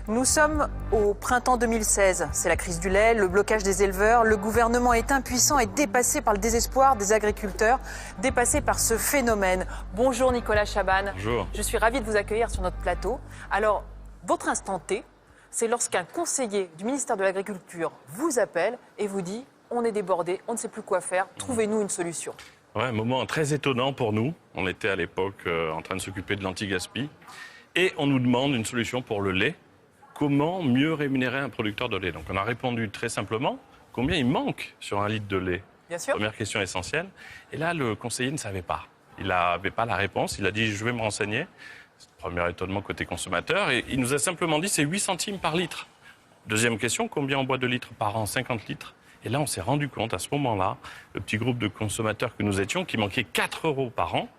Nous sommes au printemps 2016. C'est la crise du lait, le blocage des éleveurs. Le gouvernement est impuissant et dépassé par le désespoir des agriculteurs, dépassé par ce phénomène. Bonjour Nicolas Chaban. Bonjour. Je suis ravie de vous accueillir sur notre plateau. Alors, votre instant T, c'est lorsqu'un conseiller du ministère de l'Agriculture vous appelle et vous dit « On est débordé, on ne sait plus quoi faire, trouvez-nous une solution ». Ouais, un moment très étonnant pour nous. On était à l'époque en train de s'occuper de l'anti-gaspi. Et on nous demande une solution pour le lait. Comment mieux rémunérer un producteur de lait? Donc on a répondu très simplement, combien il manque sur un litre de lait? Bien sûr. Première question essentielle. Et là, le conseiller ne savait pas. Il n'avait pas la réponse. Il a dit, je vais me renseigner. Premier étonnement côté consommateur. Et il nous a simplement dit, c'est 8 centimes par litre. Deuxième question, combien on boit de litres par an? 50 litres. Et là, on s'est rendu compte, à ce moment-là, le petit groupe de consommateurs que nous étions, qu'il manquait 4 € par an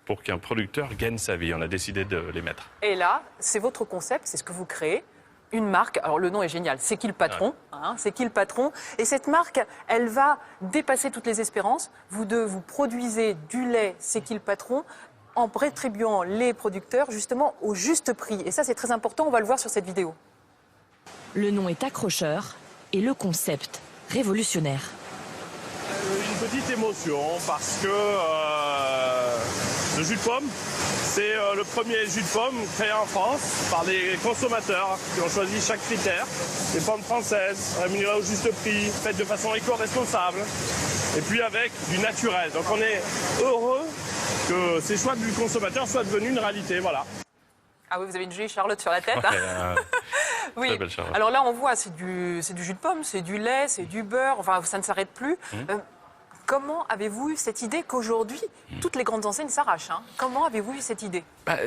pour qu'un producteur gagne sa vie. On a décidé de les mettre. Et là, c'est votre concept, c'est ce que vous créez. Une marque, alors le nom est génial, C'est qui le patron, C'est qui le patron. Et cette marque, elle va dépasser toutes les espérances. Vous produisez du lait, C'est qui le patron, en rétribuant les producteurs justement au juste prix. Et ça, c'est très important, on va le voir sur cette vidéo. Le nom est accrocheur et le concept révolutionnaire. Une petite émotion parce que le jus de pomme, c'est le premier jus de pomme créé en France par les consommateurs qui ont choisi chaque critère. Des pommes françaises, rémunérées au juste prix, faites de façon éco-responsable et puis avec du naturel. Donc on est heureux que ces choix du consommateur soient devenus une réalité. Voilà. Ah oui, vous avez une jolie Charlotte sur la tête. Hein. Oui. Très belle Charlotte. Alors là, on voit, c'est du jus de pomme, c'est du lait, c'est du beurre. Enfin, ça ne s'arrête plus. Comment avez-vous eu cette idée qu'aujourd'hui, toutes les grandes enseignes s'arrachent, Comment avez-vous eu cette idée?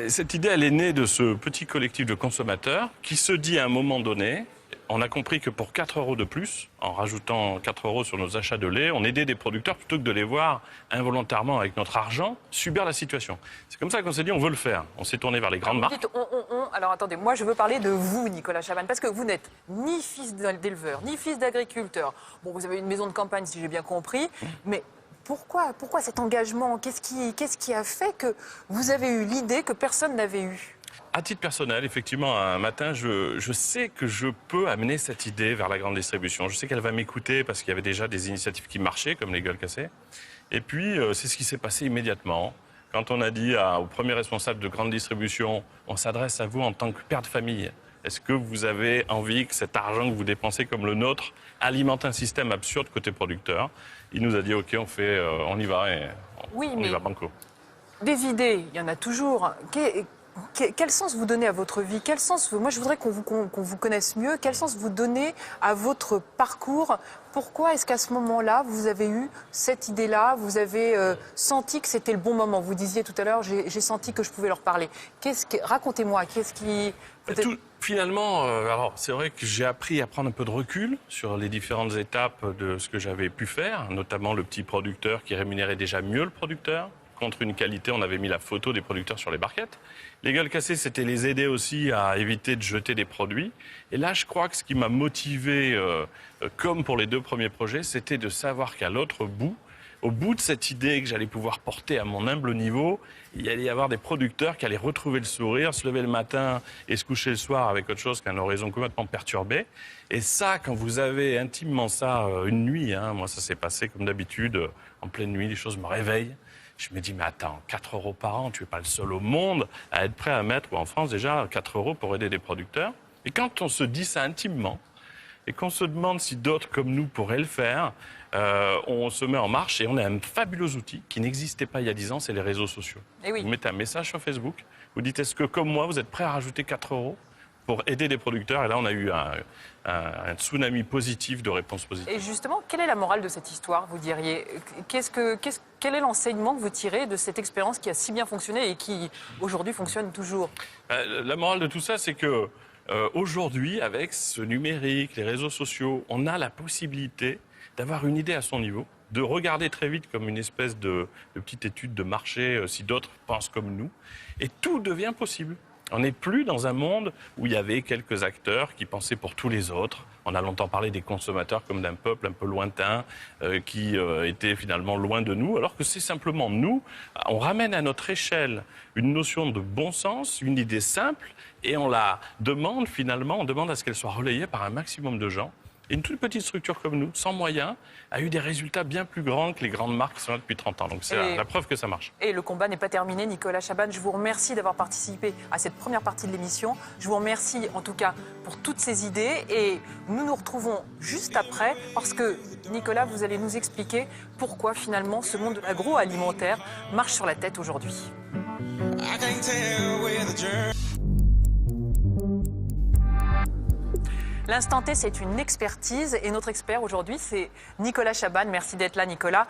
Cette idée, elle est née de ce petit collectif de consommateurs qui se dit à un moment donné, on a compris que pour 4 € de plus, en rajoutant 4 € sur nos achats de lait, on aidait des producteurs plutôt que de les voir involontairement avec notre argent subir la situation. C'est comme ça qu'on s'est dit, on veut le faire. On s'est tourné vers les grandes marques. Alors attendez, moi je veux parler de vous, Nicolas Chaban, parce que vous n'êtes ni fils d'éleveur, ni fils d'agriculteur. Bon, vous avez une maison de campagne, si j'ai bien compris, mais pourquoi cet engagement? Qu'est-ce qui a fait que vous avez eu l'idée que personne n'avait eue? À titre personnel, effectivement, un matin, je sais que je peux amener cette idée vers la grande distribution. Je sais qu'elle va m'écouter parce qu'il y avait déjà des initiatives qui marchaient, comme les gueules cassées. Et puis, c'est ce qui s'est passé immédiatement. Quand on a dit au premier responsable de grande distribution, on s'adresse à vous en tant que père de famille. Est-ce que vous avez envie que cet argent que vous dépensez comme le nôtre alimente un système absurde côté producteur? Il nous a dit, OK, on y va et on y va banco. Des idées, il y en a toujours. Quel sens vous donnez à votre vie? Quel sens, moi je voudrais qu'on vous connaisse mieux. Quel sens vous donnez à votre parcours? Pourquoi est-ce qu'à ce moment-là, vous avez eu cette idée-là? Vous avez senti que c'était le bon moment? Vous disiez tout à l'heure, j'ai senti que je pouvais leur parler. Racontez-moi, qu'est-ce qui... Finalement, alors c'est vrai que j'ai appris à prendre un peu de recul sur les différentes étapes de ce que j'avais pu faire, notamment le petit producteur qui rémunérait déjà mieux le producteur. Contre une qualité, on avait mis la photo des producteurs sur les barquettes. Les gueules cassées, c'était les aider aussi à éviter de jeter des produits. Et là, je crois que ce qui m'a motivé, comme pour les 2 premiers projets, c'était de savoir qu'à l'autre bout, au bout de cette idée que j'allais pouvoir porter à mon humble niveau, il allait y avoir des producteurs qui allaient retrouver le sourire, se lever le matin et se coucher le soir avec autre chose qu'un horizon complètement perturbé. Et ça, quand vous avez intimement ça une nuit, moi ça s'est passé comme d'habitude, en pleine nuit, les choses me réveillent. Je me dis, mais attends, 4 € par an, tu n'es pas le seul au monde à être prêt à mettre, ou en France déjà, 4 € pour aider des producteurs. Et quand on se dit ça intimement, et qu'on se demande si d'autres comme nous pourraient le faire, on se met en marche et on a un fabuleux outil qui n'existait pas il y a 10 ans, c'est les réseaux sociaux. Et oui. Vous mettez un message sur Facebook, vous dites, est-ce que comme moi, vous êtes prêt à rajouter 4 € pour aider des producteurs? Et là, on a eu un tsunami positif de réponses positives. Et justement, quelle est la morale de cette histoire, vous diriez? Quel est l'enseignement que vous tirez de cette expérience qui a si bien fonctionné et qui, aujourd'hui, fonctionne toujours? La morale de tout ça, c'est que aujourd'hui, avec ce numérique, les réseaux sociaux, on a la possibilité d'avoir une idée à son niveau, de regarder très vite comme une espèce de petite étude de marché si d'autres pensent comme nous. Et tout devient possible. On n'est plus dans un monde où il y avait quelques acteurs qui pensaient pour tous les autres. On a longtemps parlé des consommateurs comme d'un peuple un peu lointain qui était finalement loin de nous, alors que c'est simplement nous. On ramène à notre échelle une notion de bon sens, une idée simple, et on la demande finalement, on demande à ce qu'elle soit relayée par un maximum de gens. Et une toute petite structure comme nous, sans moyens, a eu des résultats bien plus grands que les grandes marques qui sont là depuis 30 ans. Donc c'est la preuve que ça marche. Et le combat n'est pas terminé. Nicolas Chaban, je vous remercie d'avoir participé à cette première partie de l'émission. Je vous remercie en tout cas pour toutes ces idées. Et nous nous retrouvons juste après parce que, Nicolas, vous allez nous expliquer pourquoi finalement ce monde de l'agroalimentaire marche sur la tête aujourd'hui. L'instant T, c'est une expertise et notre expert aujourd'hui, c'est Nicolas Chaban. Merci d'être là, Nicolas.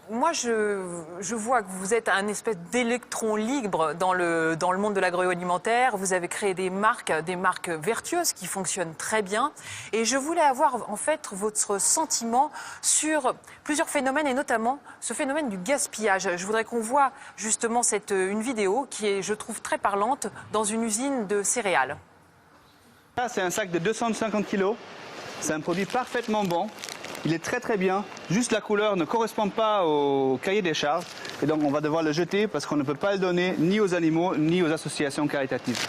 Moi, je vois que vous êtes un espèce d'électron libre dans le monde de l'agroalimentaire. Vous avez créé des marques vertueuses qui fonctionnent très bien. Et je voulais avoir en fait votre sentiment sur plusieurs phénomènes et notamment ce phénomène du gaspillage. Je voudrais qu'on voit justement une vidéo qui est, je trouve, très parlante dans une usine de céréales. C'est un sac de 250 kg. C'est un produit parfaitement bon. Il est très très bien. Juste la couleur ne correspond pas au cahier des charges. Et donc on va devoir le jeter parce qu'on ne peut pas le donner ni aux animaux ni aux associations caritatives.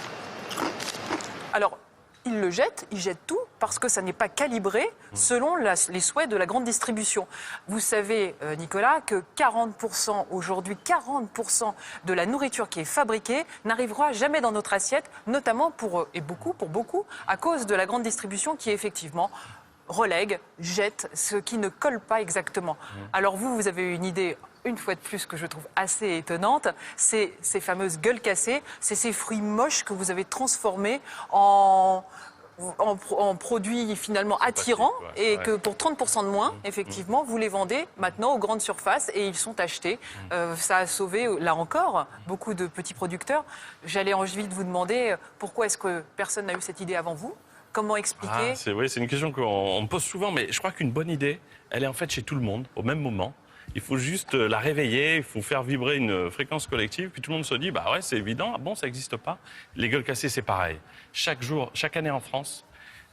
Alors, ils le jettent, ils jettent tout parce que ça n'est pas calibré selon les souhaits de la grande distribution. Vous savez, Nicolas, que 40% aujourd'hui, 40% de la nourriture qui est fabriquée n'arrivera jamais dans notre assiette, notamment pour beaucoup, à cause de la grande distribution qui effectivement relègue, jette ce qui ne colle pas exactement. Alors vous avez une idée une fois de plus que je trouve assez étonnante, c'est ces fameuses gueules cassées, c'est ces fruits moches que vous avez transformés en produits finalement attirants et que pour 30% de moins, effectivement, vous les vendez maintenant aux grandes surfaces et ils sont achetés. Ça a sauvé, là encore, beaucoup de petits producteurs. J'allais envie de vous demander pourquoi est-ce que personne n'a eu cette idée avant vous ? Comment expliquer ? C'est une question qu'on me pose souvent, mais je crois qu'une bonne idée, elle est en fait chez tout le monde, au même moment. Il faut juste la réveiller, il faut faire vibrer une fréquence collective, puis tout le monde se dit, bah ouais, c'est évident, ah bon, ça n'existe pas. Les gueules cassées, c'est pareil. Chaque jour, chaque année en France,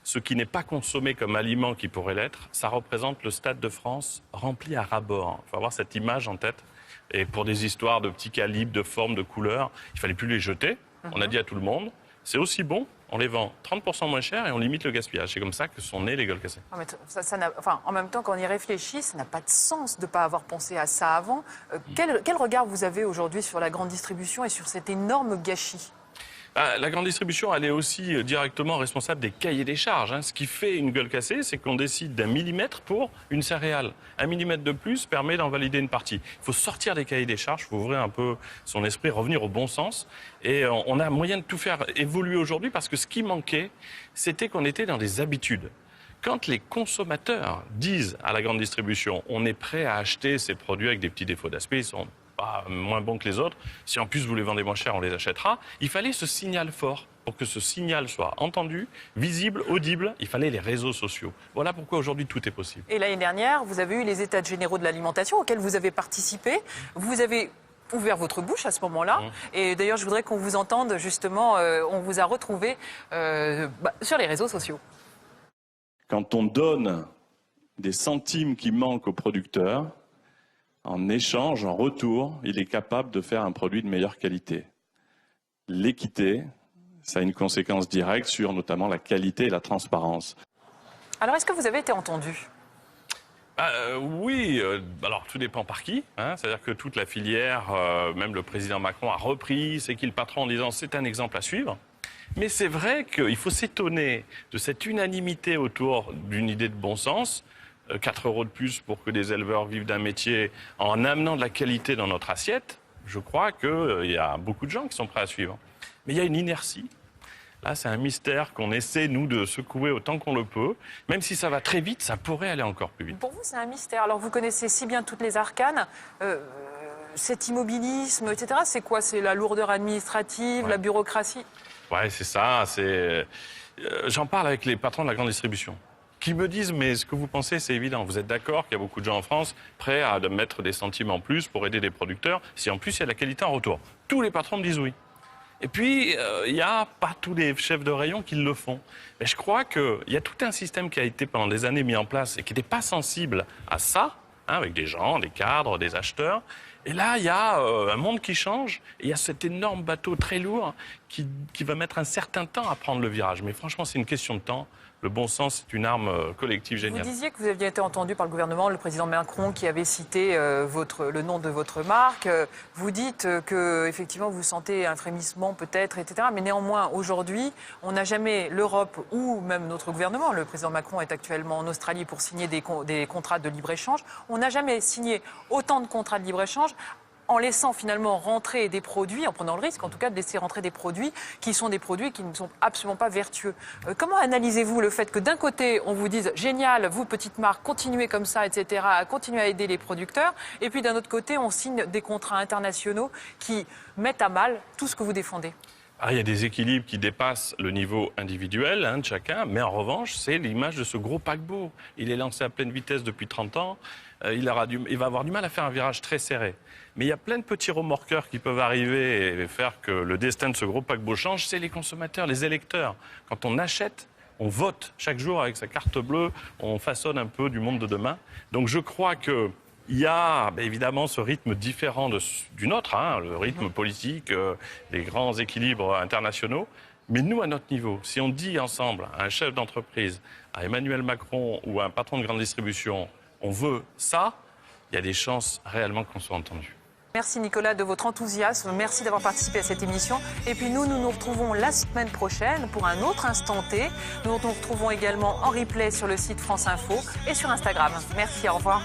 ce qui n'est pas consommé comme aliment qui pourrait l'être, ça représente le Stade de France rempli à ras-bord. Il faut avoir cette image en tête. Et pour des histoires de petits calibres, de formes, de couleurs, il ne fallait plus les jeter. On a dit à tout le monde, c'est aussi bon, on les vend 30% moins cher et on limite le gaspillage. C'est comme ça que sont nées les gueules cassées. En même temps, quand on y réfléchit, ça n'a pas de sens de ne pas avoir pensé à ça avant. Quel regard vous avez aujourd'hui sur la grande distribution et sur cet énorme gâchis ? La grande distribution, elle est aussi directement responsable des cahiers des charges. Ce qui fait une gueule cassée, c'est qu'on décide d'un millimètre pour une céréale. 1 millimètre de plus permet d'en valider une partie. Il faut sortir des cahiers des charges, il faut ouvrir un peu son esprit, revenir au bon sens. Et on a moyen de tout faire évoluer aujourd'hui parce que ce qui manquait, c'était qu'on était dans des habitudes. Quand les consommateurs disent à la grande distribution, on est prêt à acheter ces produits avec des petits défauts d'aspect, ils sont pas moins bons que les autres. Si en plus vous les vendez moins cher, on les achètera. Il fallait ce signal fort. Pour que ce signal soit entendu, visible, audible, il fallait les réseaux sociaux. Voilà pourquoi aujourd'hui tout est possible. Et l'année dernière, vous avez eu les états généraux de l'alimentation auxquels vous avez participé. Vous avez ouvert votre bouche à ce moment-là. Et d'ailleurs, je voudrais qu'on vous entende justement. On vous a retrouvé sur les réseaux sociaux. Quand on donne des centimes qui manquent au producteur, en échange, en retour, il est capable de faire un produit de meilleure qualité. L'équité, ça a une conséquence directe sur notamment la qualité et la transparence. Alors, est-ce que vous avez été entendu ? Oui, alors tout dépend par qui. C'est-à-dire que toute la filière, même le président Macron a repris, c'est qui le patron en disant c'est un exemple à suivre. Mais c'est vrai qu'il faut s'étonner de cette unanimité autour d'une idée de bon sens. 4 € de plus pour que des éleveurs vivent d'un métier en amenant de la qualité dans notre assiette, je crois qu'il y a beaucoup de gens qui sont prêts à suivre. Mais il y a une inertie. Là, c'est un mystère qu'on essaie, nous, de secouer autant qu'on le peut. Même si ça va très vite, ça pourrait aller encore plus vite. Pour vous, c'est un mystère. Alors, vous connaissez si bien toutes les arcanes. Cet immobilisme, etc., c'est quoi ? C'est la lourdeur administrative, la bureaucratie ? Ouais, c'est ça. J'en parle avec les patrons de la grande distribution, qui me disent, mais ce que vous pensez, c'est évident. Vous êtes d'accord qu'il y a beaucoup de gens en France prêts à mettre des centimes en plus pour aider les producteurs, si en plus il y a de la qualité en retour. Tous les patrons me disent oui. Et puis, il n'y a pas tous les chefs de rayon qui le font. Mais je crois qu'il y a tout un système qui a été pendant des années mis en place et qui n'était pas sensible à ça, hein, avec des gens, des cadres, des acheteurs. Et là, il y a un monde qui change et il y a cet énorme bateau très lourd qui va mettre un certain temps à prendre le virage. Mais franchement, c'est une question de temps. Le bon sens, c'est une arme collective géniale. Vous disiez que vous aviez été entendu par le gouvernement, le président Macron qui avait cité le nom de votre marque. Vous dites que effectivement vous sentez un frémissement peut-être, etc. Mais néanmoins, aujourd'hui, on n'a jamais, l'Europe ou même notre gouvernement, le président Macron est actuellement en Australie pour signer des contrats de libre-échange. On n'a jamais signé autant de contrats de libre-échange en laissant finalement rentrer des produits, en prenant le risque en tout cas de laisser rentrer des produits qui sont des produits qui ne sont absolument pas vertueux. Comment analysez-vous le fait que d'un côté on vous dise génial, vous petite marque, continuez comme ça, etc., continuez à aider les producteurs, et puis d'un autre côté on signe des contrats internationaux qui mettent à mal tout ce que vous défendez? Il y a des équilibres qui dépassent le niveau individuel de chacun, mais en revanche, c'est l'image de ce gros paquebot. Il est lancé à pleine vitesse depuis 30 ans, il va avoir du mal à faire un virage très serré. Mais il y a plein de petits remorqueurs qui peuvent arriver et faire que le destin de ce gros paquebot change, c'est les consommateurs, les électeurs. Quand on achète, on vote chaque jour avec sa carte bleue, on façonne un peu du monde de demain. Donc je crois que il y a évidemment ce rythme différent du nôtre, hein, le rythme politique, les grands équilibres internationaux. Mais nous, à notre niveau, si on dit ensemble à un chef d'entreprise, à Emmanuel Macron ou à un patron de grande distribution, on veut ça, il y a des chances réellement qu'on soit entendu. Merci Nicolas de votre enthousiasme, merci d'avoir participé à cette émission. Et puis nous nous retrouvons la semaine prochaine pour un autre Instant T. Nous nous retrouvons également en replay sur le site France Info et sur Instagram. Merci, au revoir.